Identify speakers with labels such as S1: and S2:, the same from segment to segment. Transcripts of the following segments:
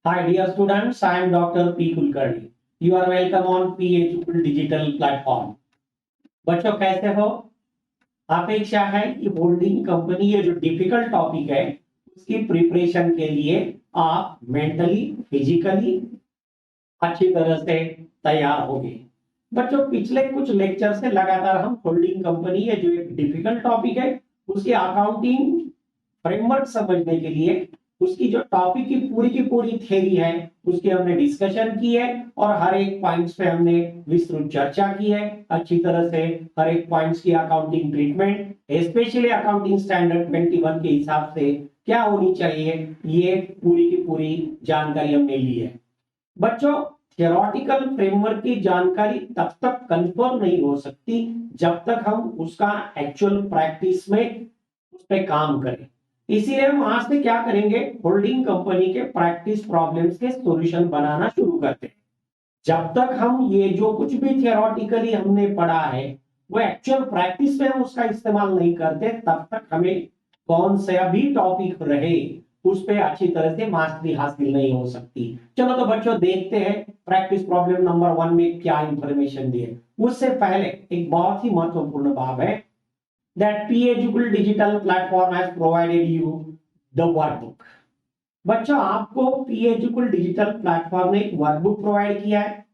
S1: Hi dear students, I am Dr. P. Kulkarni. You are welcome on PH Digital Platform. बच्चों कैसे हो? अपेक्षा है कि होल्डिंग कंपनी ये जो डिफिकल्ट टॉपिक है उसकी प्रिपरेशन के लिए आप मेंटली फिजिकली अच्छी तरह से तैयार होंगे। बच्चों पिछले कुछ लेक्चर से लगातार हम होल्डिंग कंपनी ये जो एक डिफिकल्ट टॉपिक है उसकी अकाउंटिंग फ्रेमवर्क समझने के लिए उसकी जो टॉपिक की पूरी थ्योरी है उसकी हमने डिस्कशन की है और हर एक पॉइंट्स पे हमने विस्तृत चर्चा की है अच्छी तरह से। हर एक पॉइंट्स की accounting treatment specially accounting standard 21 के हिसाब से क्या होनी चाहिए ये पूरी की पूरी जानकारी हमने ली है। बच्चों थियोरेटिकल फ्रेमवर्क की जानकारी तब तक कंफर्म नहीं हो सकती जब तक हम उसका एक्चुअल प्रैक्टिस में उस पर काम करें। इसीलिए हम आज से क्या करेंगे, होल्डिंग कंपनी के प्रैक्टिस प्रॉब्लम्स के सॉल्यूशन बनाना शुरू करते हैं। जब तक हम ये जो कुछ भी थियोरेटिकली हमने पढ़ा है वो एक्चुअल प्रैक्टिस में हम उसका इस्तेमाल नहीं करते तब तक हमें कौन सा भी टॉपिक रहे उस पे अच्छी तरह से मास्टरी हासिल नहीं हो सकती। चलो तो बच्चों देखते हैं प्रैक्टिस प्रॉब्लम नंबर 1 में क्या इंफॉर्मेशन दी है। उससे पहले एक बहुत ही महत्वपूर्ण बात है that PHuble digital platform has provided you the workbook। बच्चों आपको PHuble डिजिटल प्लेटफॉर्म ने एक वर्कबुक प्रोवाइड किया है।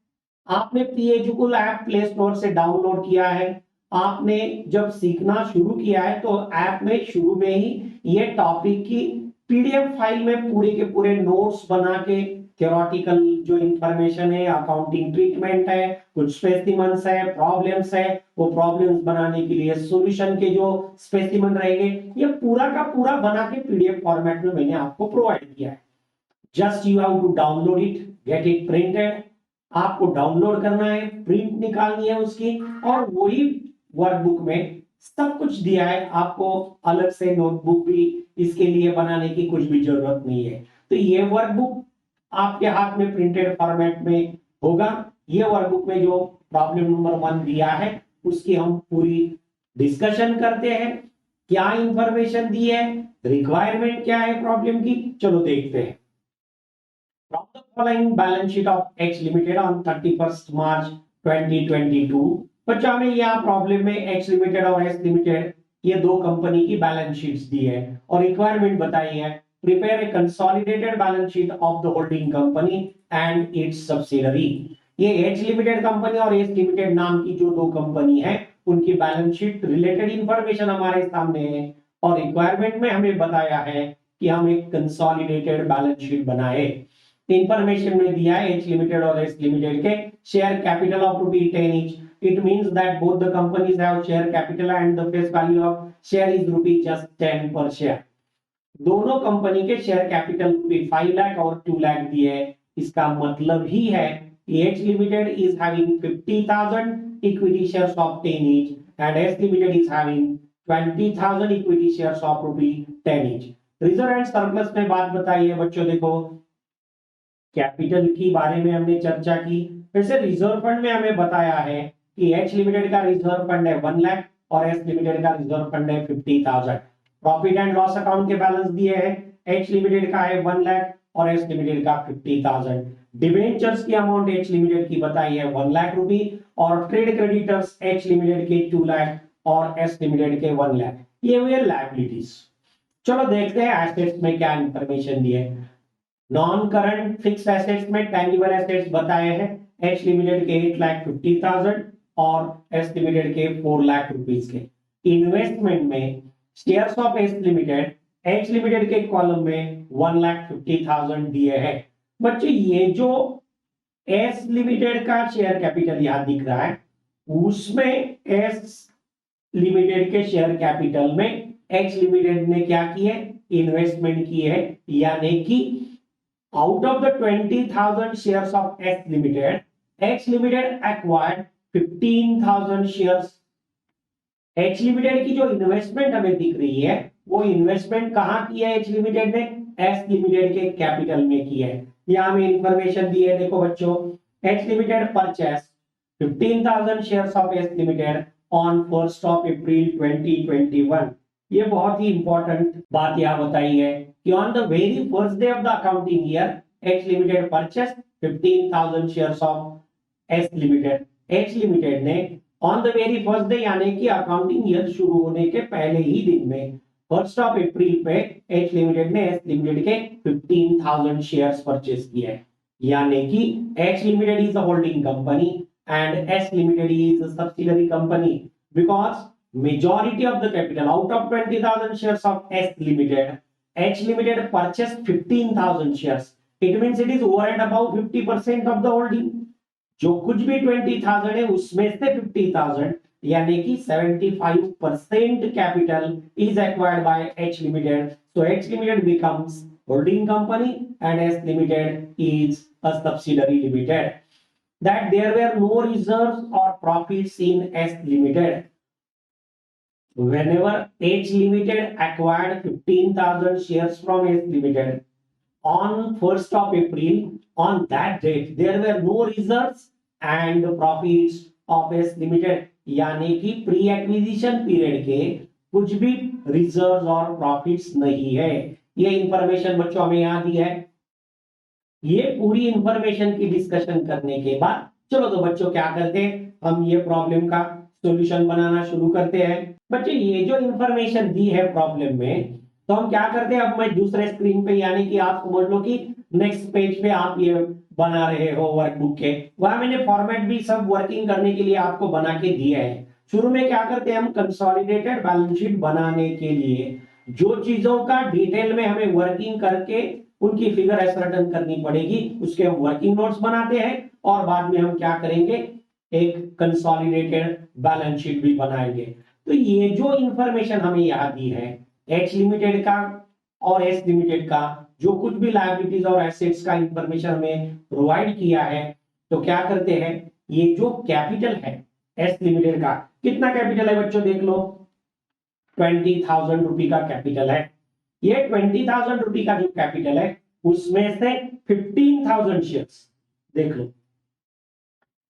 S1: आपने PHuble ऐप प्ले स्टोर से डाउनलोड किया है। आपने जब सीखना शुरू किया है तो ऐप में शुरू में ही ये टॉपिक की पीडीएफ फाइल में पूरे के पूरे नोट्स बना के थियोरेटिकल जो इंफॉर्मेशन है अकाउंटिंग ट्रीटमेंट है कुछ स्पेसिमेंस है प्रॉब्लम्स है वो प्रॉब्लम्स बनाने के लिए सॉल्यूशन के जो स्पेसिमेन रहेंगे ये पूरा का पूरा बना के पीडीएफ फॉर्मेट में मैंने आपको प्रोवाइड किया है। Just you have to download it, get it printed. आपको डाउनलोड करना है, प्रिंट निकालनी है उसकी और वही वर्कबुक में सब कुछ दिया है। आपको अलग से नोटबुक भी इसके लिए बनाने की कुछ भी जरूरत नहीं है। तो ये वर्कबुक आपके हाथ में प्रिंटेड फॉर्मेट में होगा। ये वर्कबुक में जो प्रॉब्लम नंबर 1 दिया है उसकी हम पूरी डिस्कशन करते हैं। क्या इंफॉर्मेशन दी है, रिक्वायरमेंट क्या है प्रॉब्लम की, चलो देखते हैं। From the following balance sheet of X Limited on 31st March 2022, बच्चा हमें यहाँ प्रॉब्लम में X Limited और S Limited ये दो कंपनी की बैलेंस शीट्स दी है और रिक्वायरमेंट बताई है prepare a consolidated balance sheet of the holding company and its subsidiary. ये H लिमिटेड कंपनी और S लिमिटेड नाम की जो दो कंपनी है उनकी बैलेंस शीट रिलेटेड इंफॉर्मेशन हमारे सामने है और रिक्वायरमेंट में हमें बताया है कि हम एक कंसोलिडेटेड बैलेंस शीट बनाए। इंफॉर्मेशन में दिया है एच लिमिटेड और एस लिमिटेड के share capital of ₹10 each। It means that both the companies have share capital and the face value of share is ₹just 10 per share। दोनों company के share capital ₹5 lakh और 2 लाख दिए है। इसका मतलब ही है कि H limited is having 50,000 equity shares of 10 each and S limited is having 20,000 equity shares of ₹10 each। Reserve and surplus में बात बताई है बच्चों, देखो कैपिटल की बारे में हमने चर्चा की। वैसे रिजर्व फंड में हमें बताया है कि एच लिमिटेड का रिजर्व फंड है 1 लाख और एस लिमिटेड का रिजर्व फंड है 50,000। प्रॉफिट एंड लॉस अकाउंट के बैलेंस दिए हैं, एच लिमिटेड का है 1 लाख और एस लिमिटेड का 50,000। डिबेंचर्स की अमाउंट एच लिमिटेड की बताई है 1 लाख रुपए और ट्रेड क्रेडिटर्स एच लिमिटेड के 2 लाख और एस लिमिटेड के 1 लाख। ये हुए लायबिलिटीज। चलो देखते हैं एसेट्स में क्या इंफॉर्मेशन दी है। नॉन करंट फिक्स एसेट्स में टेंजिबल एसेट्स बताए हैं एच लिमिटेड के 8,50,000 और एस लिमिटेड के 4 लाख रुपीस के। इन्वेस्टमेंट में shares of S limited H limited के कॉलम में 1,50,000 दिए हैं। बच्चे ये जो एस लिमिटेड का शेयर कैपिटल यहां दिख रहा है उसमें एस लिमिटेड के शेयर कैपिटल में एच लिमिटेड ने क्या किया, इन्वेस्टमेंट की है। यानी कि out of the 20,000 shares of S Limited, H Limited acquired 15,000 shares। H Limited की जो इन्वेस्टमेंट हमें दिख रही है वो इन्वेस्टमेंट कहां की है H Limited ने, S Limited के कैपिटल में की है। यहां हमें इंफॉर्मेशन दी है, देखो बच्चों H Limited purchased 15,000 shares of S Limited on 1st of April 2021। ये बहुत ही इंपॉर्टेंट बात यहां बताई है कि on the very first day of the accounting year H limited purchase 15,000 shares of S limited. H limited ने on the very first day यानी कि अकाउंटिंग ईयर शुरू होने के पहले ही दिन में 1 अप्रैल पे एच लिमिटेड ने एस लिमिटेड के 15,000 शेयर्स परचेस किए हैं। यानी कि H limited is a holding company and S Limited is a subsidiary company because majority of the capital out of 20,000 shares of S Limited, H Limited purchased 15,000 shares. It means it is over and above 50% of the holding. जो कुछ भी 20,000 है उसमें से 50,000 यानी कि 75% capital is acquired by H Limited. So H Limited becomes holding company and S Limited is a subsidiary limited. That there were no reserves or profits in S Limited. Whenever H Limited acquired 15,000 shares from S Limited on 1st of April, on that date, there were no reserves and profits of S Limited. यानी कि pre acquisition period के कुछ भी reserves और profits नहीं है। ये information बच्चों हमें यहाँ दी है। ये पूरी इंफॉर्मेशन की डिस्कशन करने के बाद चलो तो बच्चों क्या करते हैं, हम ये प्रॉब्लम का सॉल्यूशन बनाना शुरू करते हैं। बच्चों ये जो इंफॉर्मेशन दी है प्रॉब्लम में, तो हम क्या करते हैं, अब मैं दूसरे स्क्रीन पे यानी कि आप समझ लो कि नेक्स्ट पेज पे आप ये बना रहे हो वर्कबुक के, वहां मैंने फॉर्मेट भी सब वर्किंग करने के लिए आपको बना के दिया है। शुरू में क्या करते हैं, हम कंसोलिडेटेड बैलेंस शीट बनाने के लिए जो चीजों का डिटेल में हमें वर्किंग करके उनकी फिगर असर्टेन करनी पड़ेगी, उसके हम वर्किंग नोट्स बनाते हैं और बाद में हम क्या करेंगे, एक कंसोलिडेटेड बैलेंस शीट भी बनाएंगे। तो ये जो इंफॉर्मेशन हमें यहाँ दी है एच लिमिटेड का और एस लिमिटेड का, जो कुछ भी लायबिलिटीज और एसेट्स का इंफॉर्मेशन हमें प्रोवाइड किया है, तो क्या करते हैं, ये जो कैपिटल है एस लिमिटेड का, कितना कैपिटल है बच्चों देख लो, 20,000 रुपए का कैपिटल है। ये 20,000 रुपए का जो कैपिटल है उसमें से 15,000 शेयर्स देख लो,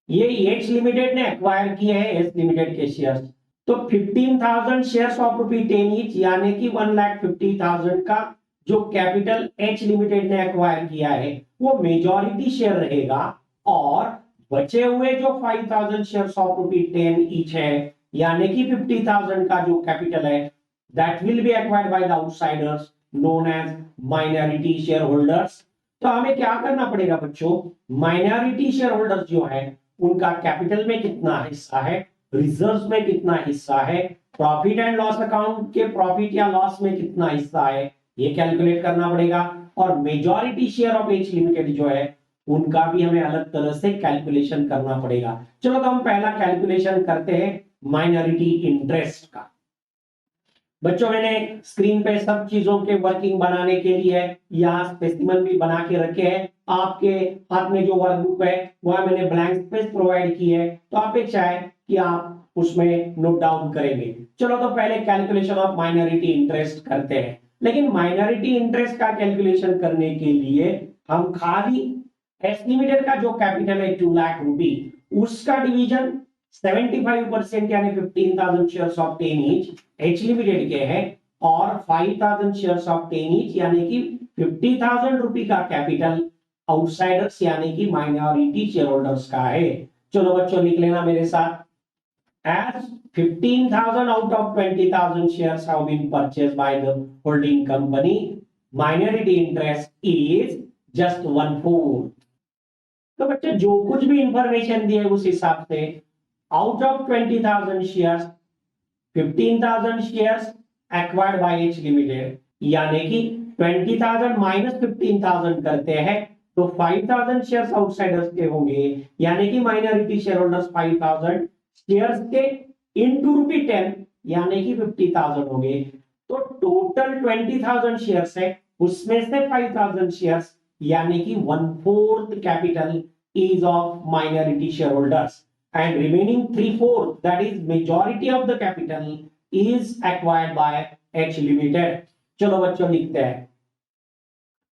S1: ये एच लिमिटेड ने एक्वायर किए हैं एस लिमिटेड के शेयर्स। तो 15,000 शेयर्स ऑफ ₹10 ईच यानी कि 1,50,000 का जो कैपिटल एच लिमिटेड ने एक्वायर किया है वो मेजॉरिटी शेयर रहेगा, और बचे हुए जो 5,000 शेयर्स ऑफ ₹10 ईच है यानी कि 50,000 का जो कैपिटल है that will be acquired by the outsiders known as minority shareholders। तो हमें क्या करना पड़ेगा बच्चों, माइनॉरिटी शेयर होल्डर्स जो है उनका कैपिटल में कितना हिस्सा है, रिजर्व्स में कितना हिस्सा है, प्रॉफिट एंड लॉस अकाउंट के प्रॉफिट या लॉस में कितना हिस्सा है, ये कैलकुलेट करना पड़ेगा। और majority share of H limited जो है उनका भी हमें अलग तरह से कैलकुलेशन करना पड़ेगा। चलो तो हम पहला कैलकुलेशन करते हैं माइनॉरिटी इंटरेस्ट का। बच्चों मैंने स्क्रीन पे सब चीजों के वर्किंग बनाने के लिए यहाँ स्पेसिमन भी बना के रखे हैं। आपके हाथ में जो वर्कबुक है वहां मैंने ब्लैंक स्पेस प्रोवाइड की है, तो अपेक्षा है कि आप उसमें नोट डाउन करेंगे। चलो तो पहले कैलकुलेशन ऑफ माइनॉरिटी इंटरेस्ट करते हैं। लेकिन माइनॉरिटी इंटरेस्ट का कैलकुलेशन करने के लिए हम खाली एस लिमिटेड का जो कैपिटल है 2 लाख रुपए, उसका डिवीजन 75% यानी 15,000 shares of 10 each H limited के हैं, और 5,000 शेयर्स ऑफ 10 ईच यानी कि 50,000 रुपए का कैपिटल आउटसाइडर्स यानी कि माइनॉरिटी शेयर होल्डर्स का है। चलो बच्चों लिख लेना मेरे साथ, as 15,000 out of 20,000 shares have been purchased by the holding company, minority interest is just 1/4। तो बच्चे जो कुछ भी इंफॉर्मेशन दी है उस हिसाब से out of 20,000 shares 15,000 shares acquired by H Limited, यानी कि 20,000 माइनस 15,000 करते हैं तो 5,000 शेयर्स आउटसाइडर्स के होंगे, यानी कि माइनॉरिटी शेयर होल्डर्स 5,000 शेयर्स के इनटू ₹10 यानी कि 50,000 होंगे। तो टोटल 20,000 शेयर्स है, उसमें से 5,000 शेयर्स यानी कि 1/4 capital is of minority shareholders, and remaining 3/4 that is majority of the capital is acquired by H Limited। चलो बच्चों लिखते हैं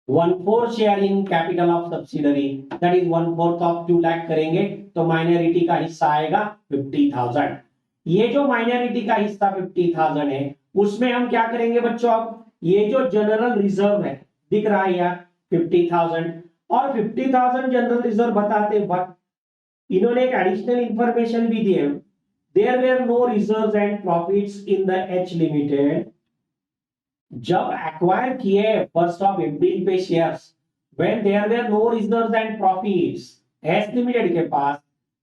S1: 1/4 share in capital of subsidiary that is 1/4 of 2 lakh करेंगे तो माइनॉरिटी का हिस्सा आएगा 50,000। ये जो माइनॉरिटी का हिस्सा 50,000 है उसमें हम क्या करेंगे बच्चों, अब ये जो जनरल रिजर्व है दिख रहा है यार 50,000, और 50,000 जनरल रिजर्व बताते, बट इन्होंने एक एडिशनल इंफॉर्मेशन भी दी है, there were no reserves and profits in the H limited. जब एक्वायर किए फर्स्ट ऑफ अप्रैल पे shares, when there were no reserves and profits, S limited के पास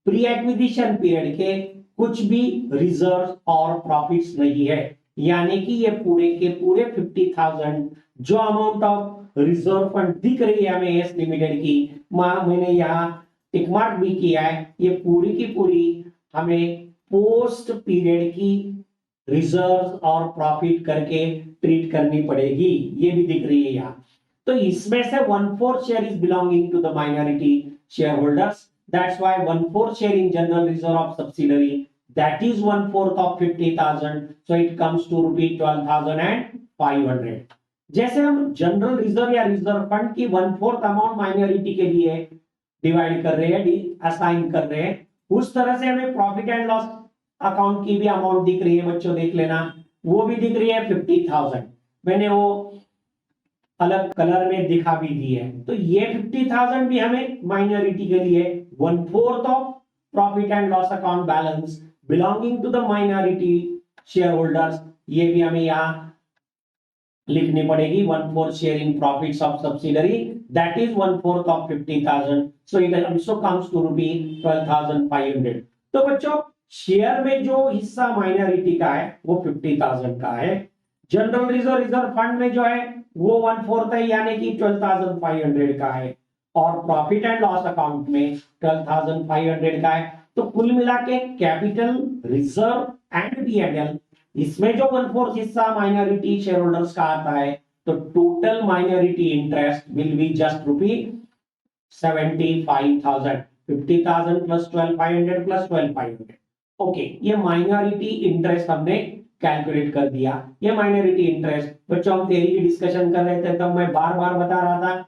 S1: प्री एक्विजिशन पीरियड के कुछ भी रिजर्व और प्रॉफिट्स नहीं है, यानी कि ये पूरे के पूरे 50,000 जो अमाउंट ऑफ रिजर्व फंड दिख रही है हमें एस लिमिटेड की, मैंने यहाँ टिक मार्क भी किया है, ये पूरी की पूरी हमें पोस्ट पीरियड की रिजर्व और प्रॉफिट करके ट्रीट करनी पड़ेगी, ये भी दिख रही है यहाँ। तो इसमें से 1/4 share is belonging to the minority share holders, that's why 1/4 share in general reserve of subsidiary, that is 1/4 of 50,000, so it comes to rupees 12,500। जैसे हम जनरल रिजर्व या रिजर्व फंड की 1/4 अमाउंट माइनॉरिटी के लिए डिवाइड कर रहे हैं, assign कर रहे हैं, उस तरह से हमें प्रॉफिट एंड लॉस अकाउंट की भी अमाउंट दिख रही है बच्चों, देख लेना, वो भी दिख रही है 50,000, मैंने वो अलग कलर में दिखा भी दी है। तो ये 50,000 भी हमें माइनॉरिटी के लिए 1/4 of profit and loss account balance belonging to the minority share holders, ये भी हमें यहाँ लिखनी पड़ेगी। 1/4 share in profits of subsidiary, that is 1/4 of 50,000, so it also comes to rupees 12,500। तो बच्चों शेयर में जो हिस्सा माइनॉरिटी का है वो 50,000 का है, जनरल रिजर्व फंड में जो है वो 1/4 है, यानी कि 12,500 का है, और प्रॉफिट एंड लॉस अकाउंट में 12,500 का है। तो कुल मिला के कैपिटल, रिजर्व एंड P&L, इसमें जो 1/4 हिस्सा माइनॉरिटी शेयर होल्डर्स का आता है, तो total minority interest will be just rupees 75,000, 50,000 plus 12,500 plus 12,500। Okay, ये माइनॉरिटी इंटरेस्ट हमने कैलकुलेट कर दिया। ये माइनॉरिटी इंटरेस्ट बच्चों हम थ्योरी की डिस्कशन कर रहे थे, तब मैं बार बार बता रहा था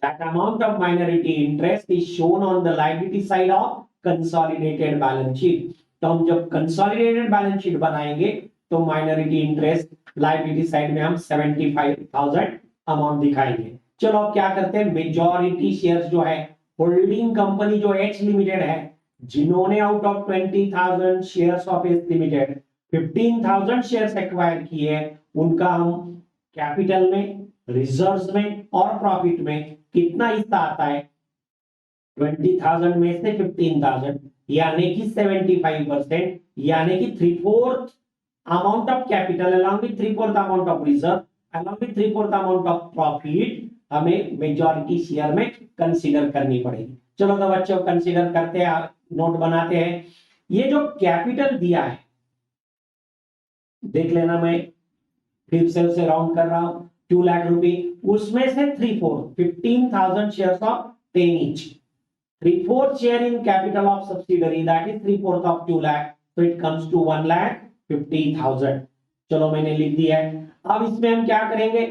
S1: that amount of minority interest is shown on the liability side of consolidated balance sheet। तो हम जब consolidated balance sheet बनाएंगे तो माइनॉरिटी इंटरेस्ट लायबिलिटी साइड में हम 75,000 अमाउंट दिखाएंगे। चलो अब क्या करते हैं, मेजॉरिटी शेयर्स जो है होल्डिंग कंपनी जो एच लिमिटेड है, जिन्होंने out of 20,000 shares of H limited 15,000 shares acquire किए, उनका हम कैपिटल में, रिजर्व्स में और प्रॉफिट में कितना हिस्सा आता है, 20,000 में से 15,000 यानी कि 75%, यानी कि 3/4 amount of capital along with 3/4 amount of reserve along with 3/4 amount of profit हमें मेजॉरिटी शेयर में कंसीडर करनी पड़ेगी। चलो तो बच्चों कंसीडर करते हैं, नोट बनाते हैं। ये जो कैपिटल दिया है देख लेना, मैं फिर से उसे राउंड कर रहा हूं, 2 लाख रुपए, उसमें से 3/4 15,000 shares of 10 each, 3/4 share in capital of subsidiary, that is 3/4 of 2 lakh, तो इट कम्स टू 1,50,000। चलो मैंने लिख दिया है। अब इसमें हम क्या करेंगे,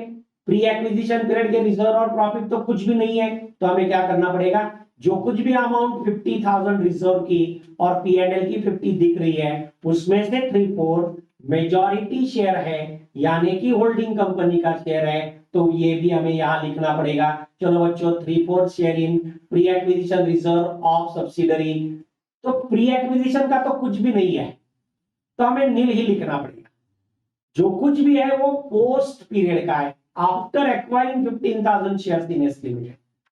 S1: प्री एक्विजिशन पीरियड के रिजर्व और प्रॉफिट तो कुछ भी नहीं है, तो हमें क्या करना पड़ेगा, जो कुछ भी अमाउंट 50,000 रिजर्व की और P&L की 50 दिख रही है, उसमें से 3/4 मेजॉरिटी शेयर है, यानी कि होल्डिंग कंपनी का शेयर है, तो ये भी हमें यहां लिखना पड़ेगा। चलो बच्चों 3/4 share in pre acquisition reserve of subsidiary, तो प्री एक्विजिशन का तो कुछ भी नहीं है, तो हमें नील ही लिखना पड़ेगा। जो कुछ भी है वो पोस्ट पीरियड का है, after acquiring 15,000 shares in S limited,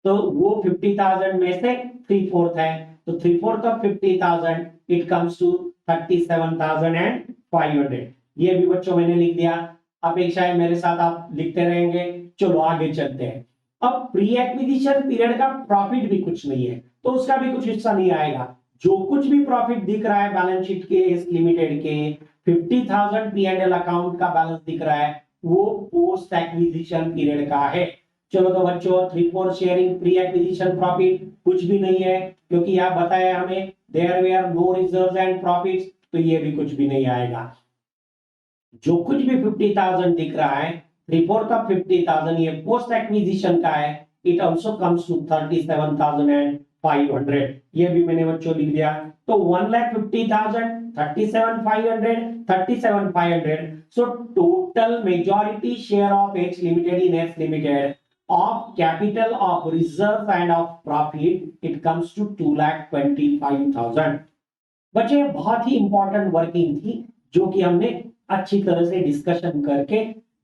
S1: तो वो 50,000 में से 3/4 है, तो 3/4 ऑफ 50,000 इट कम्स टू 37,500। ये भी बच्चों मैंने लिख दिया, अपेक्षा है मेरे साथ आप लिखते रहेंगे। चलो आगे चलते हैं। अब प्री एक्विजिशन पीरियड का प्रॉफिट भी कुछ नहीं है, तो उसका भी कुछ हिस्सा नहीं आएगा। जो कुछ भी प्रॉफिट दिख रहा है बैलेंस शीट के इस लिमिटेड के, 50,000 P&L अकाउंट का बैलेंस दिख रहा है, वो पोस्ट एक्विजिशन पीरियड का है। चलो तो बच्चों 3/4 शेयरिंग प्री एक्विजिशन प्रॉफिट कुछ भी नहीं है, क्योंकि यहां बताया हमें there were no reserves and profits, तो ये भी कुछ भी नहीं आएगा। जो कुछ भी 50,000 दिख रहा है, 3/4 ऑफ 50,000 ये पोस्ट एक्विजिशन का है, इट आल्सो कम्स टू 37,500। ये भी मैंने बच्चों लिख दिया। तो 1,50,000, 37,500, 37,500, so total majority share of H limited in S limited of capital, of reserve and of profit, it comes to 2,25,000. बच्चे बहुत ही इंपॉर्टेंट वर्किंग थी जो कि हमने अच्छी तरह से डिस्कशन करके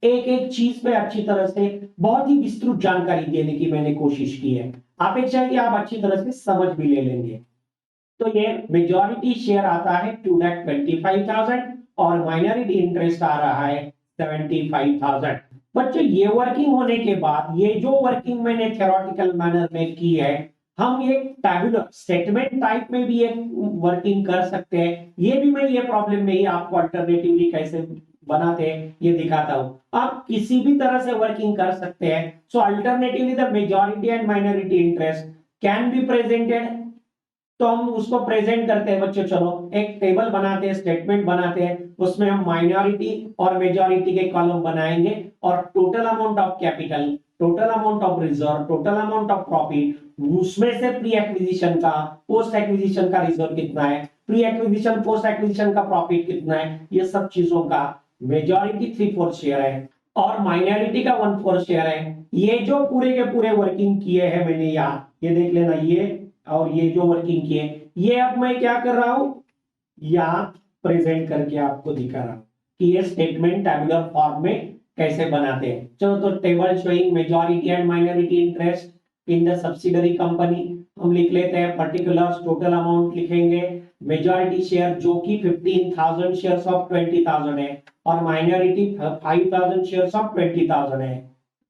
S1: एक एक चीज पे अच्छी तरह से बहुत ही विस्तृत जानकारी देने की मैंने कोशिश की है। अपेक्षा है कि आप अच्छी तरह से समझ भी ले लेंगे। तो ये मेजॉरिटी शेयर आता है 2,25,000 और माइनॉरिटी इंटरेस्ट आ रहा है 75,000। बच्चों ये वर्किंग होने के बाद ये जो वर्किंग मैंने थ्योरेटिकल मैनर में की है, हम ये टैबुलर स्टेटमेंट टाइप में भी एक वर्किंग कर सकते हैं। ये भी मैं ये प्रॉब्लम में ही आपको अल्टरनेटिवली कैसे बनाते हैं ये दिखाता हूं। आप किसी भी तरह से वर्किंग कर सकते हैं। So alternatively the majority and minority interest can be presented, तो हम उसको प्रेजेंट करते हैं बच्चों। चलो एक टेबल बनाते हैं, स्टेटमेंट बनाते हैं, उसमें हम माइनॉरिटी और मेजॉरिटी के कॉलम बनाएंगे और total amount of capital, total amount of reserve, total amount of profit, उसमें से प्री एक्विजिशन का, पोस्ट एक्विजिशन का रिजर्व कितना है, प्री एक्विजिशन पोस्ट एक्विजिशन का प्रॉफिट कितना है, ये सब चीजों का मेजॉरिटी 3/4 शेयर है और माइनॉरिटी का 1/4 शेयर है। ये जो पूरे के पूरे वर्किंग किए हैं मैंने यहाँ, ये देख लेना, ये और ये जो वर्किंग किए, ये अब मैं क्या कर रहा हूं, यहां प्रेजेंट करके आपको दिखा रहा हूं कि ये स्टेटमेंट टैबुलर फॉर्म में कैसे बनाते हैं। चलो तो table showing majority and minority interest in the subsidiary company हम लिख लेते हैं। पर्टिकुलर्स टोटल अमाउंट लिखेंगे, मेजॉरिटी शेयर जो कि 15,000 शेयर्स ऑफ 20,000 है और माइनॉरिटी 5,000 शेयर्स ऑफ 20,000 है।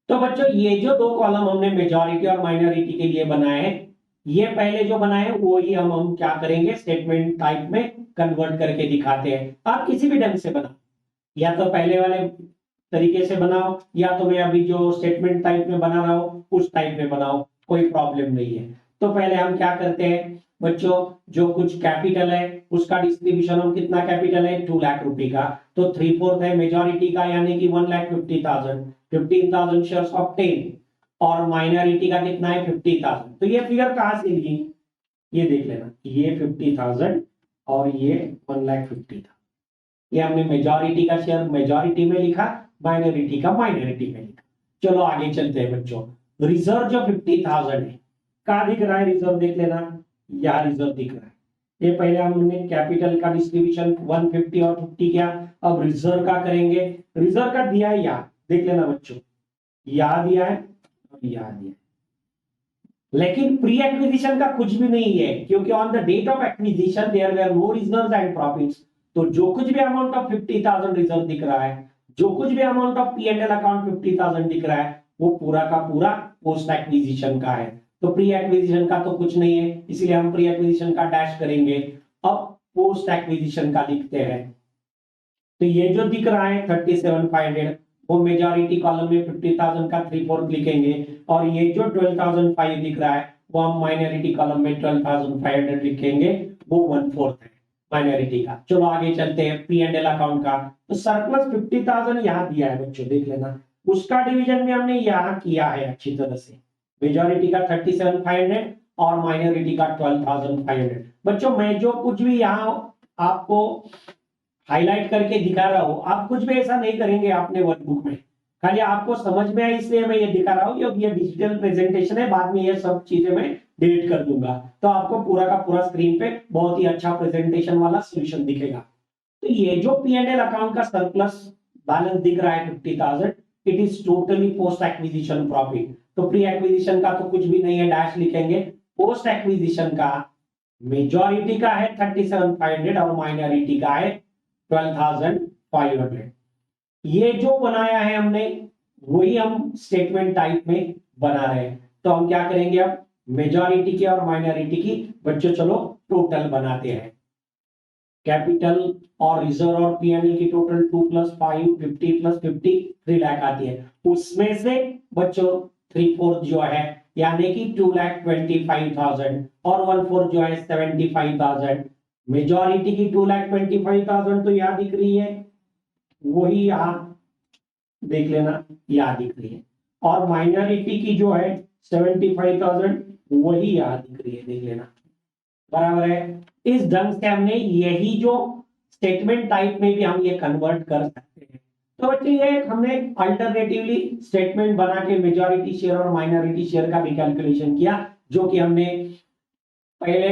S1: तो बच्चों ये जो दो कॉलम हमने मेजॉरिटी और माइनॉरिटी के लिए बनाए हैं, ये पहले जो बनाए वो ही हम क्या करेंगे, स्टेटमेंट टाइप में कन्वर्ट करके दिखाते हैं। आप किसी भी ढंग से बनाओ, या तो पहले वाले तरीके से बनाओ या तो मैं अभी जो स्टेटमेंट टाइप में बना रहा हूं उस टाइप में बनाओ, कोई प्रॉब्लम नहीं है। तो पहले हम क्या करते हैं बच्चों, जो कुछ कैपिटल है उसका डिस्ट्रीब्यूशन, हम कितना कैपिटल है 2 लाख रुपए का, तो 3/4 है मेजॉरिटी का यानी कि 1,50,000, 15,000 शेयर्स ऑफ 10 और माइनॉरिटी का कितना है 50,000। तो ये फिगर कहां से ली, ये देख लेना, ये 50,000 और ये 1,50,000। ये हमने मेजॉरिटी का शेयर मेजॉरिटी में लिखा, माइनॉरिटी का माइनॉरिटी में लिखा। चलो आगे चलते हैं बच्चों। रिजर्व जो 50,000 है, कहां दिख रहा है रिजर्व, देख लेना, यह रिजर्व दिख रहा है। ये पहले हमने कैपिटल का डिस्ट्रीब्यूशन 150 और 50 किया, अब रिजर्व का करेंगे। रिजर्व का दिया है यहाँ, देख लेना बच्चों, यहां दिया है और यहां दिया है, लेकिन प्री एक्विजिशन का कुछ भी नहीं है क्योंकि on the date of acquisition there were no reserves and profits. तो जो कुछ भी अमाउंट ऑफ 50,000 रिजर्व दिख रहा है, जो कुछ भी अमाउंट ऑफ P&L अकाउंट 50,000 दिख रहा है, वो पूरा का पूरा पोस्ट एक्विजिशन का है। तो प्री एक्विजिशन का तो कुछ नहीं है, इसलिए हम प्री एक्विजिशन का डैश करेंगे। अब पोस्ट एक्विजिशन का लिखते हैं। तो ये जो दिख रहा है 37,500, वो मेजॉरिटी कॉलम में 50,000 का 3/4 लिखेंगे और ये जो 12,500 दिख रहा है वो हम माइनॉरिटी कॉलम में 12,500 लिखेंगे, वो 1/4 है माइनॉरिटी का। चलो आगे चलते हैं P&L अकाउंट का। तो सरप्लस 50,000 यहाँ दिया है बच्चों, देख लेना, उसका डिवीजन में हमने यहाँ किया है अच्छी तरह से। मेजॉरिटी का 37,500 और माइनॉरिटी का 12,500। बच्चों मैं जो कुछ भी यहाँ आपको हाईलाइट करके दिखा रहा हूं, आप कुछ भी ऐसा नहीं करेंगे अपने वर्कबुक में, खाली आपको समझ में आए इसलिए मैं ये दिखा रहा हूं, क्योंकि ये डिजिटल प्रेजेंटेशन है, बाद में ये सब चीजें मैं डिलीट कर दूंगा तो आपको पूरा का पूरा स्क्रीन पे बहुत ही अच्छा प्रेजेंटेशन वाला सॉल्यूशन दिखेगा। तो ये जो P&L अकाउंट का सरप्लस बैलेंस दिख रहा है 50,000, it is totally post acquisition profit. तो प्री एक्विजिशन का तो कुछ भी नहीं है, डैश लिखेंगे। पोस्ट एक्विजिशन का मेजॉरिटी का है 37,500 और माइनॉरिटी का है 12,500। ये जो बनाया है हमने वही हम स्टेटमेंट टाइप में बना रहे हैं। तो हम क्या करेंगे, अब मेजॉरिटी की और माइनॉरिटी की बच्चों चलो टोटल बनाते हैं। कैपिटल और रिजर्व और P&L की टोटल 2 + 5 50 + 50 3 लाख आती है। उसमें से बच्चों 3/4 जो है यानी कि 2,25,000 और 1/4 जो है 75,000। मेजॉरिटी की 2,25,000 तो यहाँ दिख रही है, वही यहाँ देख लेना, यहाँ दिख रही है, और माइनॉरिटी की जो है 75,000 वही यहाँ दिख रही है, देख लेना, बराबर है। इस ढंग से हमने यही जो स्टेटमेंट टाइप में भी हम ये कन्वर्ट कर सकते हैं। तो बच्चे ये हमने अल्टरनेटिवली स्टेटमेंट बना के मेजॉरिटी शेयर और माइनॉरिटी शेयर का भी कैलकुलेशन किया, जो कि हमने पहले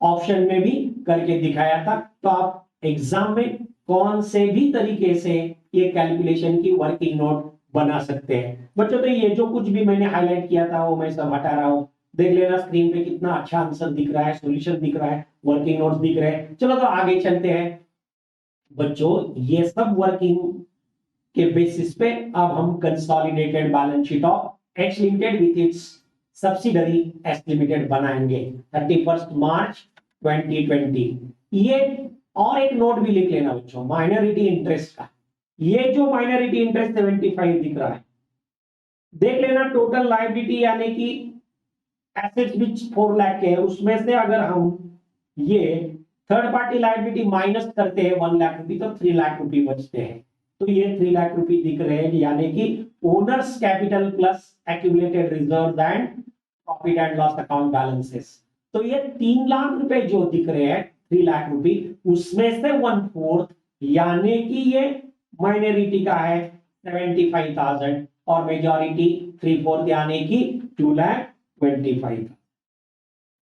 S1: ऑप्शन में भी करके दिखाया था। तो आप एग्जाम में कौन से भी तरीके से ये कैलकुलेशन की वर्किंग नोट बना सकते हैं बच्चों। तो ये जो कुछ भी मैंने हाईलाइट किया था वो मैं सब हटा रहा हूं। देख लेना स्क्रीन पे कितना अच्छा आंसर दिख रहा है, सॉल्यूशन दिख रहा है, वर्किंग नोट्स दिख रहे हैं। चलो तो आगे चलते हैं बच्चों। ये सब वर्किंग के बेसिस पे अब हम consolidated balance sheet of H limited with its subsidiary S limited बनाएंगे 31 मार्च 2020। ये और एक नोट भी लिख लेना बच्चों, माइनॉरिटी इंटरेस्ट का। ये जो माइनॉरिटी इंटरेस्ट 75 दिख रहा है, देख लेना टोटल लायबिलिटी यानी कि एसेट्स विच 4 लाख के है, उसमें से अगर हम ये थर्ड पार्टी लायबिलिटी माइनस करते हैं 1 लाख रुपए, तो 3 लाख रुपए बचते हैं। तो ये 3 लाख रुपए दिख रहे हैं, यानी कि owners capital plus accumulated reserve and profit and loss account balances. तो ये 3 लाख रुपए जो दिख रहे हैं 3 लाख रुपए, उसमें से 1/4 यानी कि ये माइनॉरिटी का है 75,000 और मेजॉरिटी 3/4 यानी कि 2,25,000।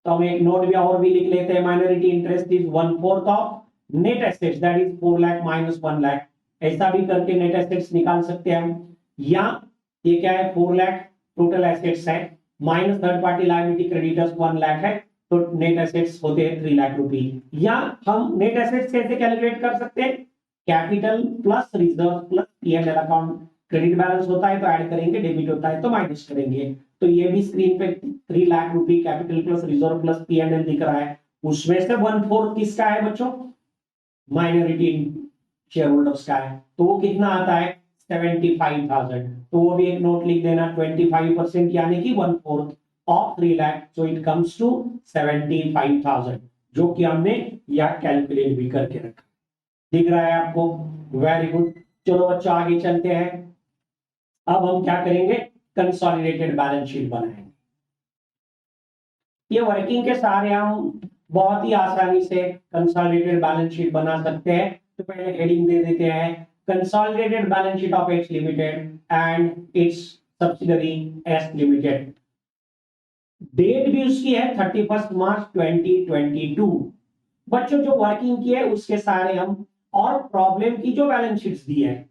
S1: तो हम एक नोट भी और भी लिख लेते हैं, minority interest is 1/4 of net assets that is 4 lakh minus 1 lakh. ऐसा भी करके नेट एसेट्स निकाल सकते हैं हम। या ये क्या है, 4 लाख टोटल एसेट्स है, minus third party liability creditors 1 lakh है, तो नेट एसेट्स होते हैं 3 लाख रुपए। या हम नेट एसेट्स कैसे कैलकुलेट कर सकते हैं, capital plus reserve plus P and L account. Credit balance होता है तो ऐड करेंगे, डेबिट होता है तो माइनस करेंगे। तो ये भी स्क्रीन पे 3 लाख रुपए capital plus reserve plus P&L दिख रहा है, उसमें से 1/4 किसका है बच्चों, माइनॉरिटी शेयर होल्डर्स का है। तो वो कितना आता है 75,000। तो वो भी एक नोट लिख देना, 25% यानी कि 1/4 of 3 lakh, so it comes to 75,000, जो कि हमने यह कैलकुलेट भी करके रखा। दिख रहा है आपको, वेरी गुड। चलो बच्चों आगे चलते हैं। अब हम क्या करेंगे, कंसोलिडेटेड बैलेंस शीट बनाएंगे। ये वर्किंग के सहारे हम बहुत ही आसानी से कंसोलिडेटेड बैलेंस शीट बना सकते हैं। तो पहले हेडिंग दे देते हैं, consolidated balance sheet of H limited and its subsidiary S limited. Date भी उसकी है 31 मार्च 2022। बच्चों जो वर्किंग की है उसके सारे हम, और प्रॉब्लम की जो बैलेंस शीट्स दी है,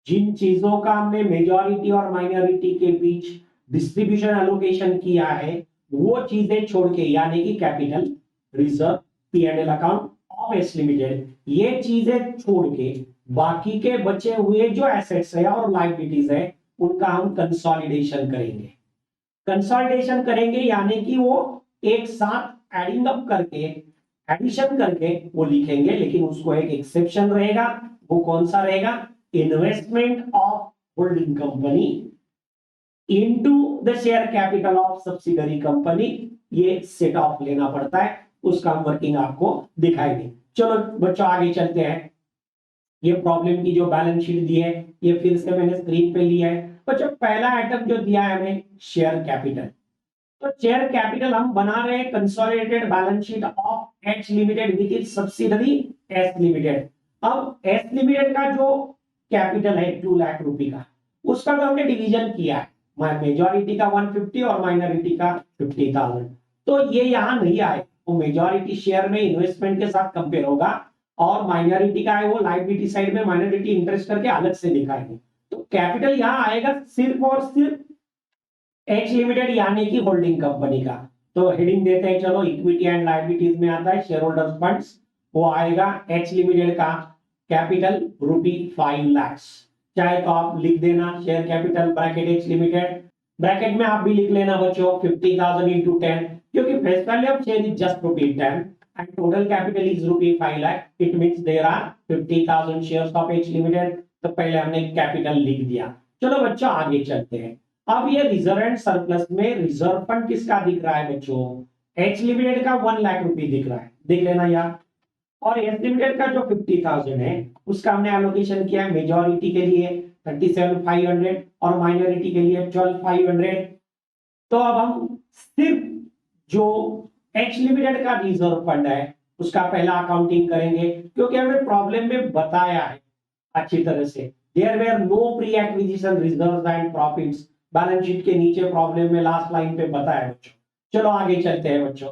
S1: जिन चीजों का हमने मेजॉरिटी और माइनॉरिटी के बीच डिस्ट्रीब्यूशन एलोकेशन किया है, वो चीजें छोड़ के, यानी कि capital reserve P and L account of S limited, ये चीजें छोड़ के बाकी के बचे हुए जो एसेट्स है और लायबिलिटीज है उनका हम कंसोलिडेशन करेंगे। कंसोलिडेशन करेंगे यानी कि वो एक साथ एडिंग अप करके, एडिशन करके वो लिखेंगे, लेकिन उसको एक एक्सेप्शन रहेगा। वो कौन सा रहेगा, investment of holding company into the share capital of subsidiary company. ये सेट ऑफ लेना पड़ता है, उसका हम वर्किंग आपको दिखाएंगे। चलो बच्चों आगे चलते हैं। ये प्रॉब्लम की जो बैलेंस शीट दी है ये फिर से मैंने स्क्रीन पे लिया है बच्चों। पहला आइटम जो दिया है हमें शेयर कैपिटल, तो शेयर कैपिटल हम बना रहे हैं consolidated balance sheet of H limited with its subsidiary S limited. अब एस लिमिटेड का जो कैपिटल है 2 लाख रुपए का, उसका तो हमने डिवीजन किया है, मेजॉरिटी का 150 और माइनॉरिटी का 50,000। तो ये यहां नहीं आए, वो मेजॉरिटी शेयर में इन्वेस्टमेंट के साथ कंपेयर होगा, और माइनॉरिटी का है वो लायबिलिटी साइड में माइनॉरिटी इंटरेस्ट करके अलग से दिखाएंगे। तो कैपिटल यहां आएगा सिर्फ और सिर्फ एच लिमिटेड यानी कि होल्डिंग कंपनी का। तो हेडिंग देते हैं, चलो इक्विटी एंड लायबिलिटीज में आता है शेयर होल्डर्स फंड्स, वो आएगा एच लिमिटेड का कैपिटल ₹5 लाख। चाहे तो आप लिख देना share capital bracket H limited, bracket में आप भी लिख लेना बच्चों 50,000 into 10, क्योंकि face value of share is just ₹10 and total capital is ₹5 lakh. It means there are 50,000 shares of H limited. तो पहले हमने कैपिटल लिख दिया। चलो बच्चों आगे चलते हैं। अब ये रिजर्व एंड सरप्लस में रिजर्व फंड किसका दिख रहा है बच्चों, एच लिमिटेड का 1 लाख रुपए दिख रहा है, देख लेना यार। और एच लिमिटेड का जो 50,000 है उसका हमने एलोकेशन किया है मेजॉरिटी के लिए 37,500 और माइनॉरिटी के लिए 12,500। तो अब हम सिर्फ जो एच लिमिटेड का रिजर्व फंड है उसका पहला अकाउंटिंग करेंगे, क्योंकि हमें प्रॉब्लम में बताया है अच्छी तरह से there were no pre acquisition reserves and profits. Balance sheet के नीचे प्रॉब्लम में लास्ट लाइन पे बताया बच्चों। चलो आगे चलते हैं बच्चों।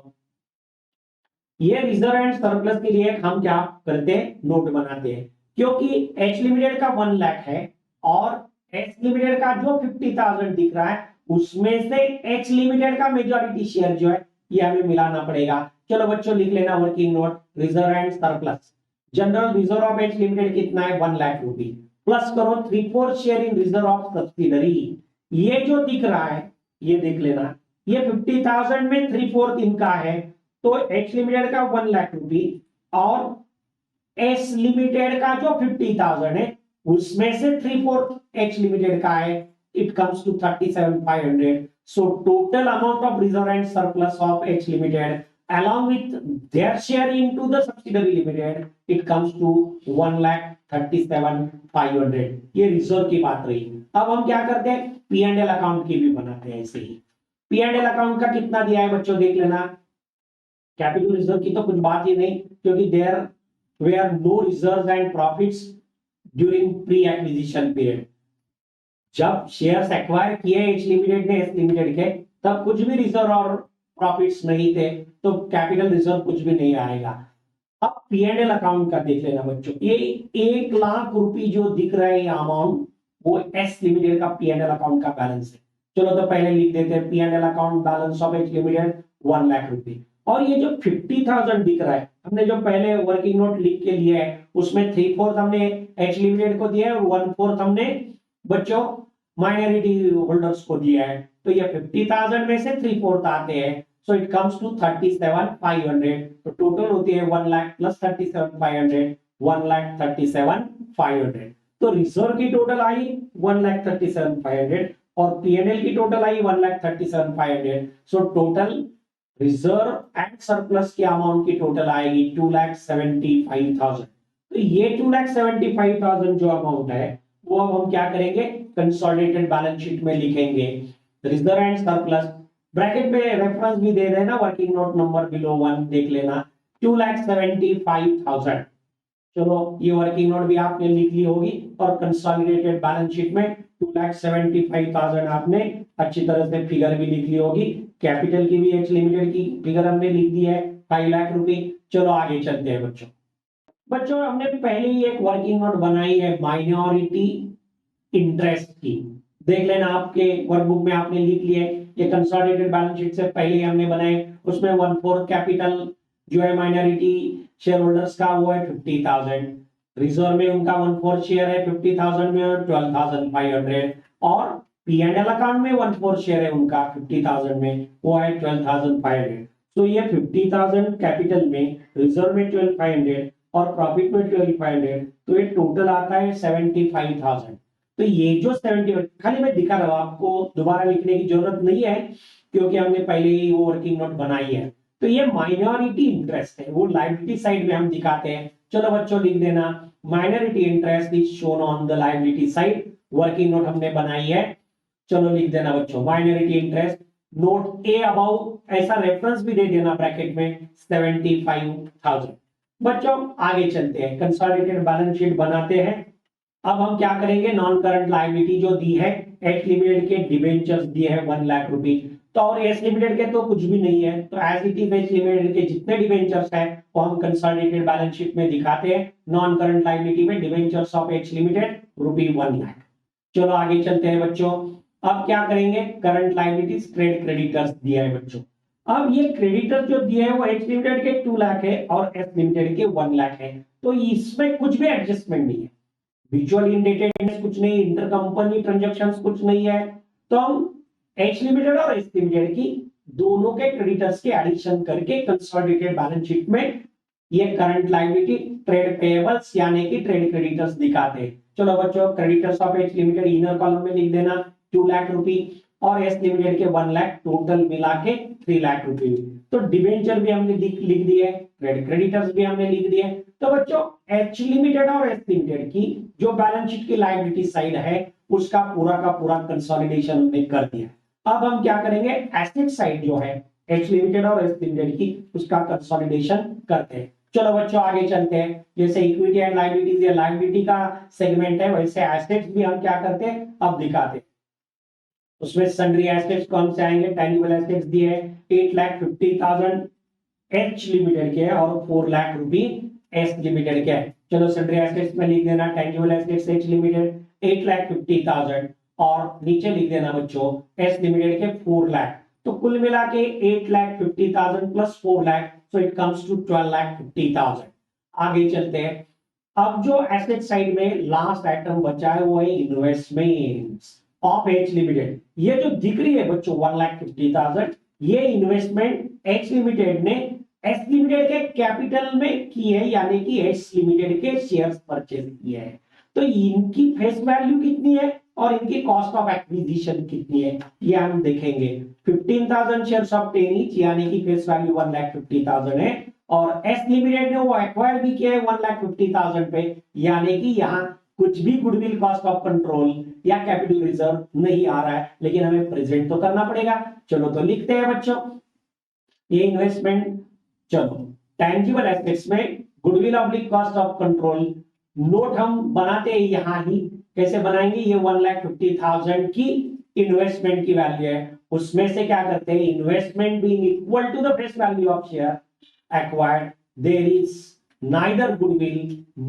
S1: ये रिजर्व एंड सरप्लस के लिए हम क्या करते हैं, नोट बनाते हैं। क्योंकि एच लिमिटेड का 1 लाख है और एच लिमिटेड का जो 50,000 दिख रहा है उसमें से एच लिमिटेड का मेजॉरिटी शेयर जो है ये हमें मिलाना पड़ेगा। चलो बच्चों लिख लेना working note, reserve and surplus. General reserve of H limited कितना है, 1 लाख रुपी, प्लस करो 3/4 share in reserve of subsidiary. ये जो दिख रहा है ये देख लेना, ये 50,000 में 3/4 इनका है, तो एच लिमिटेड का 1 लाख रुपी और एस लिमिटेड का जो 50,000 है उसमें से 3/4 एच लिमिटेड का है, it comes to 37,500। So total amount of reserve and surplus of H limited along with their share into the subsidiary limited, it comes to 1,37,500। ये रिजर्व की बात रही। अब हम क्या करते हैं, पी एंड एल अकाउंट की भी बनाते हैं ऐसे ही। पी एंड एल अकाउंट का कितना दिया है बच्चों देख लेना। कैपिटल रिजर्व की तो कुछ बात ही नहीं, क्योंकि there were no reserve and profits during pre acquisition period. जब शेयर्स एक्वायर किए एच लिमिटेड ने एस लिमिटेड के, तब कुछ भी रिजर्व और प्रॉफिट्स नहीं थे, तो कैपिटल रिजर्व कुछ भी नहीं आएगा। अब पी एंड एल अकाउंट का देख लेना बच्चों। ये 1 लाख रुपए जो दिख रहा है अमाउंट, वो एस लिमिटेड का पी एंड एल अकाउंट का बैलेंस है। चलो तो पहले लिख देते हैं P and L account balance of H limited 1 lakh रुपए। और ये जो 50,000 दिख रहा है, हमने जो पहले वर्किंग नोट लिख के लिया है उसमें 3/4 हमने एच लिमिटेड को दिया है और 1/4 हमने बच्चों माइनॉरिटी होल्डर्स को दिया है। तो ये 50,000 में से 3/4 आते हैं, सो इट कम्स टू 37,500। तो टोटल होती है 1 लाख प्लस 37,500, 1,37,500। तो रिजर्व की टोटल आई 1,37,500 और पीएनएल की total I 1,37,500। So total reserve and surplus की अमाउंट की टोटल आएगी 2,75,000। तो ये 2,75,000 जो अमाउंट है वो अब हम क्या करेंगे, कंसोलिडेटेड बैलेंस शीट में लिखेंगे। रिजर्व एंड सरप्लस, ब्रैकेट में रेफरेंस भी दे देना, वर्किंग नोट नंबर बिलो 1 देख लेना, 2,75,000। चलो ये वर्किंग नोट भी आपने लिख ली होगी और कंसोलिडेटेड बैलेंस शीट में 2,75,000 आपने अच्छी तरह से फिगर भी लिख ली होगी। कैपिटल की भी एच लिमिटेड की फिगर हमने लिख दी है 5 लाख रुपए। चलो आगे चलते हैं बच्चों। बच्चों हमने पहले ही एक वर्किंग नोट बनाई है माइनॉरिटी इंटरेस्ट की, देख लेना आपके वर्कबुक में आपने लिख लिया है। ये कंसोलिडेटेड बैलेंस शीट से पहले ही हमने बनाए, उसमें 1/4 कैपिटल जो है माइनॉरिटी शेयर होल्डर्स का वो है 50,000, रिजर्व में उनका 1/4 शेयर है 50,000 में 12,500 और पी एंड एल अकाउंट में 1/4 शेयर है उनका 50,000 में, वो है 12,500। तो ये 50,000 कैपिटल में, रिजर्व में 12,500 और प्रॉफिट में 12,500, तो ये टोटल आता है 75,000। तो ये जो 70, खाली मैं दिखा रहा हूं आपको, दोबारा लिखने की जरूरत नहीं है क्योंकि हमने पहले ही वो वर्किंग नोट बनाई है। तो ये माइनॉरिटी इंटरेस्ट है, वो लायबिलिटी साइड में हम दिखाते हैं। चलो बच्चों लिख देना, minority interest is shown on the liability side. Working note हमने बनाई है, चलो लिख देना बच्चों minority interest, note A about, ऐसा रेफरेंस भी दे देना ब्रैकेट में 75,000। बच्चों आगे चलते हैं, कंसोलिडेटेड बैलेंस शीट बनाते हैं। अब हम क्या करेंगे, नॉन करंट लायबिलिटी जो दी है, एच लिमिटेड के डिबेंचर्स दिए हैं 1 लाख रुपए, तो और एस लिमिटेड के तो कुछ भी नहीं है, तो as it is H limited के जितने डिबेंचर्स हैं वो हम कंसोलिडेटेड बैलेंस शीट में दिखाते हैं। नॉन करंट लायबिलिटी में डिबेंचर्स ऑफ एच लिमिटेड रुपी 1 लाख। चलो आगे चलते हैं बच्चों। अब क्या करेंगे, करंट लायबिलिटीज, ट्रेड क्रेडिटर्स दिया है बच्चों। अब ये क्रेडिटर जो दिए है वो एच लिमिटेड के 2 लाख है और एस लिमिटेड के 1 लाख है, तो इसमें कुछ भी एडजस्टमेंट नहीं है, म्यूचुअल इंडेटेडनेस कुछ नहीं, इंटरकंपनी ट्रांजैक्शंस कुछ नहीं है। तो हम एच लिमिटेड और एस लिमिटेड की दोनों के क्रेडिटर्स के एडिशन करके कंसोलिडेटेड बैलेंस शीट में ये करंट लायबिलिटी, ट्रेड पेएबल्स यानी कि ट्रेड क्रेडिटर्स दिखाते हैं। चलो बच्चों, creditors of H limited inner column में लिख देना 2 लाख रुपए और एस लिमिटेड के 1 लाख, टोटल मिला के 3 लाख रुपए। तो डिबेंचर भी हमने लिख दिए, ट्रेड क्रेडिटर्स भी हमने लिख दिए। तो बच्चों एच लिमिटेड और एस लिमिटेड की जो बैलेंस शीट की लायबिलिटी साइड है उसका पूरा का पूरा कंसोलिडेशन हमने कर दिया। अब हम क्या करेंगे, एसेट साइड जो है एच लिमिटेड और एस लिमिटेड की, उसका कंसोलिडेशन करते हैं। चलो बच्चों आगे चलते हैं। जैसे इक्विटी एंड लायबिलिटीज, ये लायबिलिटी का सेगमेंट है, वैसे एसेट्स भी हम क्या करते हैं अब दिखाते हैं। उसमें सन्ड्री एसेट्स कौन से आएंगे, टेंजिबल एसेट्स दिए है 8,50,000 एच लिमिटेड के और 4 लाख रुपए एस लिमिटेड के है। चलो सन्ड्री एसेट्स में लिख देना टेंजिबल एसेट्स एच लिमिटेड 8,50,000 और नीचे लिख देना बच्चों एस लिमिटेड के 4 लाख। तो कुल मिला के 8,50,000 plus 4 lakh, so it comes to 12,50,000। आगे चलते हैं। अब जो एसेट साइड में लास्ट आइटम बचा है वो है इन्वेस्टमेंट्स ऑफ एच लिमिटेड। ये जो दिख रही है बच्चों 1,50,000, ये इन्वेस्टमेंट एच लिमिटेड ने एस लिमिटेड के कैपिटल में की है, यानी कि एच लिमिटेड के शेयर्स परचेज किए हैं। तो इनकी फेस वैल्यू कितनी है और इनकी कॉस्ट ऑफ एक्विजिशन कितनी है ये हम देखेंगे। 15,000 शेयर्स ऑफ 10 ईच, यानी कि फेस वैल्यू 1,50,000 है और एस लिमिटेड ने वो एक्वायर भी किया है 1,50,000 पे, यानी कि यहाँ कुछ भी गुडविल कॉस्ट ऑफ कंट्रोल या कैपिटल रिजर्व नहीं आ रहा है, लेकिन हमें प्रेजेंट तो करना पड़ेगा। चलो तो लिखते हैं बच्चों ये इन्वेस्टमेंट। चलो टेंजिबल एसेट्स में goodwill oblique cost of control note हम बनाते हैं यहां ही। कैसे बनाएंगे, ये 1,50,000 की इन्वेस्टमेंट की वैल्यू है, उसमें से क्या करते हैं investment being equal to the face value of share acquired, there is neither goodwill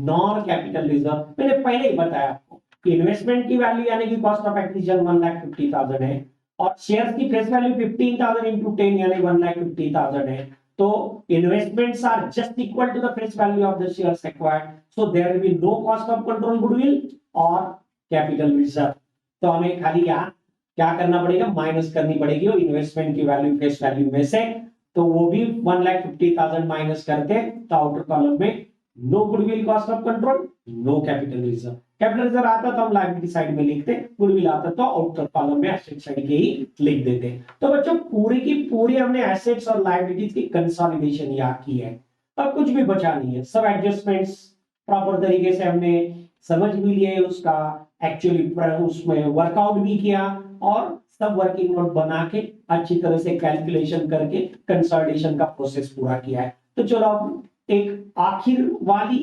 S1: nor capital reserve। मैंने पहले ही बताया आपको इन्वेस्टमेंट की वैल्यू यानी कि कॉस्ट ऑफ एक्विजिशन 1,50,000 है और शेयर्स की फेस वैल्यू 15,000 इंटू 10 यानी 1,50,000 है। तो investments are just equal to the face value of the shares acquired, so there will be no cost of control goodwill और कैपिटल रिजर्व। तो हमें खाली यहाँ क्या करना पड़ेगा, माइनस करनी पड़ेगी और इन्वेस्टमेंट की वैल्यू फेस वैल्यू में से, तो वो भी 1,50,000 माइनस करते तो आउटर कॉलम में no goodwill cost of control no capital reserve. Capital reserve आता तो हम लायबिलिटी साइड में लिखते, गुडविल आता तो आउटर कॉलम में एसेट साइड के ही लिख देते। तो बच्चों पूरी की पूरी हमने एसेट्स और लायबिलिटीज की कंसोलिडेशन याद की है, अब कुछ भी बचा नहीं है, सब एडजस्टमेंट्स प्रॉपर तरीके से हमने समझ भी लिए, उसका एक्चुअली उसमें वर्कआउट भी किया और सब वर्किंग नोट बना के अच्छी तरह से कैलकुलेशन करके कंसोलिडेशन का प्रोसेस पूरा किया है। तो चलो अब एक आखिर वाली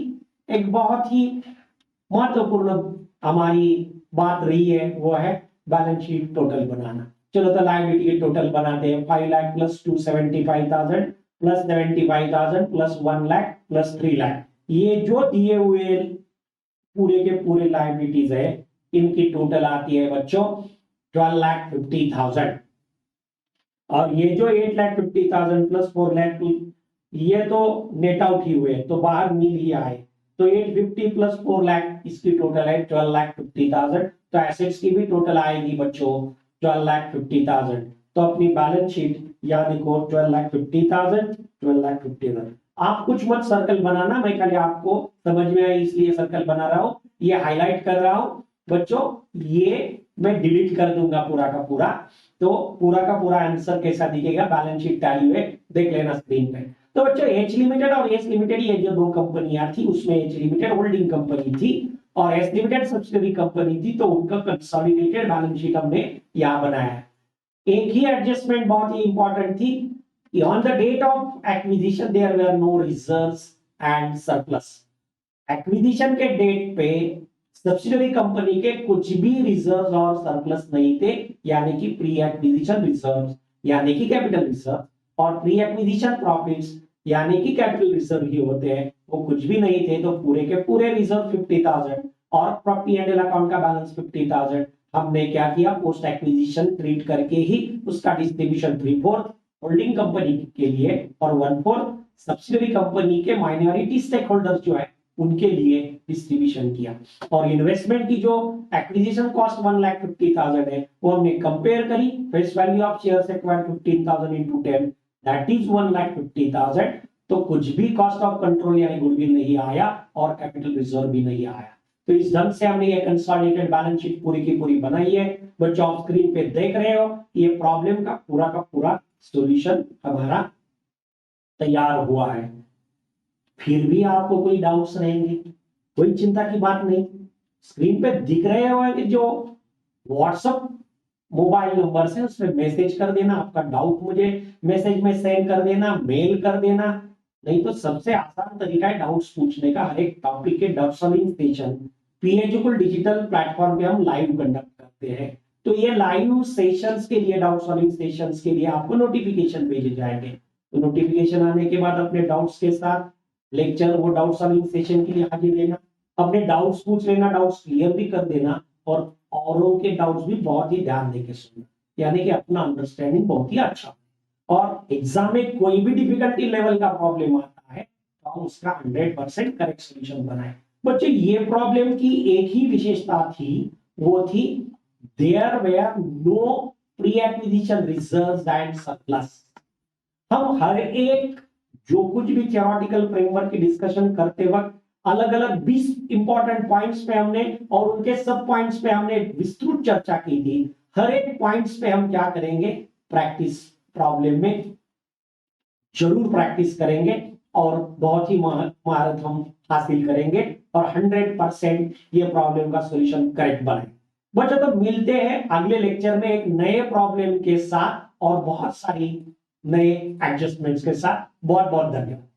S1: एक बहुत ही महत्वपूर्ण हमारी बात रही है, वो है बैलेंस शीट टोटल बनाना। चलो तो लायबिलिटी के टोटल बनाते हैं। 5 lakh plus 275,000 plus 75,000 plus 1 lakh plus 3 lakh, ये जो दिए हुए पूरे के पूरे लायबिलिटीज है इनकी टोटल आती है बच्चों 12,50,000। और ये जो 8,50,000 प्लस 4 लाख ये तो नेट आउट ही हुए, तो बाहर नील ही आए, तो 850 प्लस 4 लाख इसकी टोटल है 12,50,000। तो एसेट्स की भी टोटल आएगी बच्चों 12,50,000। तो अपनी बैलेंस शीट याद लिखो 12,50,000 12,50,000। आप कुछ मत सर्कल बनाना, मैं खाली आपको समझ में आई इसलिए सर्कल बना रहा हूं, ये हाईलाइट कर रहा हूं बच्चों। ये मैं डिलीट कर दूंगा पूरा का पूरा, तो पूरा का पूरा आंसर कैसा दिखेगा बैलेंस शीट टैली में देख लेना स्क्रीन पे। तो बच्चों एच लिमिटेड और एस लिमिटेड ये जो दो कंपनियां थी, उसमें एच लिमिटेड होल्डिंग कंपनी थी और एस लिमिटेड सब्सिडरी कंपनी थी, तो उनका कंसोलिडेटेड बैलेंस शीट हमने यहां बनाया है। एक ही एडजस्टमेंट बहुत ही इंपॉर्टेंट थी, on the date of acquisition there were no reserves and surplus. Acquisition के डेट पे सब्सिडरी कंपनी के कुछ भी रिजर्व और सरप्लस नहीं थे, यानी कि प्री एक्विजिशन रिजर्व यानी कि कैपिटल रिजर्व और प्री एक्विजिशन प्रॉफिट्स यानी कि कैपिटल रिजर्व ही होते हैं, वो कुछ भी नहीं थे। तो पूरे के पूरे रिजर्व 50,000 और P&L अकाउंट का बैलेंस 50,000 हमने क्या किया, पोस्ट एक्विजिशन ट्रीट करके ही उसका डिस्ट्रीब्यूशन 3/4 होल्डिंग कंपनी के लिए और 1/4 सब्सिडरी कंपनी के माइनॉरिटी स्टेक होल्डर्स जो है उनके लिए डिस्ट्रीब्यूशन किया। और इन्वेस्टमेंट की जो एक्विजिशन कॉस्ट 1,50,000 है वो हमने कंपेयर करी, face value of shares acquired 15,000 into 10 that is 1,50,000। तो कुछ भी कॉस्ट ऑफ कंट्रोल यानी गुडविल नहीं आया और कैपिटल रिजर्व भी नहीं आया। तो इस ढंग से हमने ये कंसोलिडेटेड बैलेंस शीट पूरी की पूरी बनाई है। बच्चों आप स्क्रीन पे देख रहे हो ये प्रॉब्लम का पूरा सॉल्यूशन हमारा तैयार हुआ है। फिर भी आपको कोई डाउट्स रहेंगे, कोई चिंता की बात नहीं, स्क्रीन पे दिख रहे हो कि जो व्हाट्सएप मोबाइल नंबर से उसमें मैसेज कर देना, आपका डाउट मुझे मैसेज में सेंड कर देना, मेल कर देना, नहीं तो सबसे आसान तरीका है डाउट्स पूछने का। हर एक टॉपिक के डाउट सॉल्विंग सेशन पीएजुकुल डिजिटल प्लेटफॉर्म पे हम लाइव कंडक्ट करते हैं। तो ये लाइव सेशंस के लिए, डाउट सॉल्विंग सेशंस के लिए आपको नोटिफिकेशन भेजे जाएंगे। तो नोटिफिकेशन आने के बाद अपने डाउट्स के साथ लेक्चर, वो डाउट सॉल्विंग सेशन के लिए हाजिर लेना, अपने डाउट्स पूछ लेना, डाउट्स क्लियर भी कर देना, और औरों के डाउट्स भी बहुत ही ध्यान देके सुनना, यानी कि अपना अंडरस्टैंडिंग बहुत ही अच्छा। और एग्जाम में कोई भी डिफिकल्टी लेवल का प्रॉब्लम आता है तो हम उसका 100% करेक्ट सोल्यूशन बनाए। बच्चों ये प्रॉब्लम की एक ही विशेषता थी, वो थी there were no pre acquisition reserves and surplus. हम हर एक जो कुछ भी थियोरेटिकल फ्रेमवर्क की डिस्कशन करते वक्त अलग अलग 20 इंपॉर्टेंट पॉइंट्स पे हमने और उनके सब पॉइंट्स पे हमने विस्तृत चर्चा की थी। हर एक पॉइंट्स पे हम क्या करेंगे, प्रैक्टिस प्रॉब्लम में जरूर प्रैक्टिस करेंगे और बहुत ही महारत हम हासिल करेंगे और 100% ये प्रॉब्लम का सॉल्यूशन करेक्ट बनाए। बच्चों तो मिलते हैं अगले लेक्चर में एक नए प्रॉब्लम के साथ और बहुत सारी नए एडजस्टमेंट्स के साथ। बहुत बहुत धन्यवाद।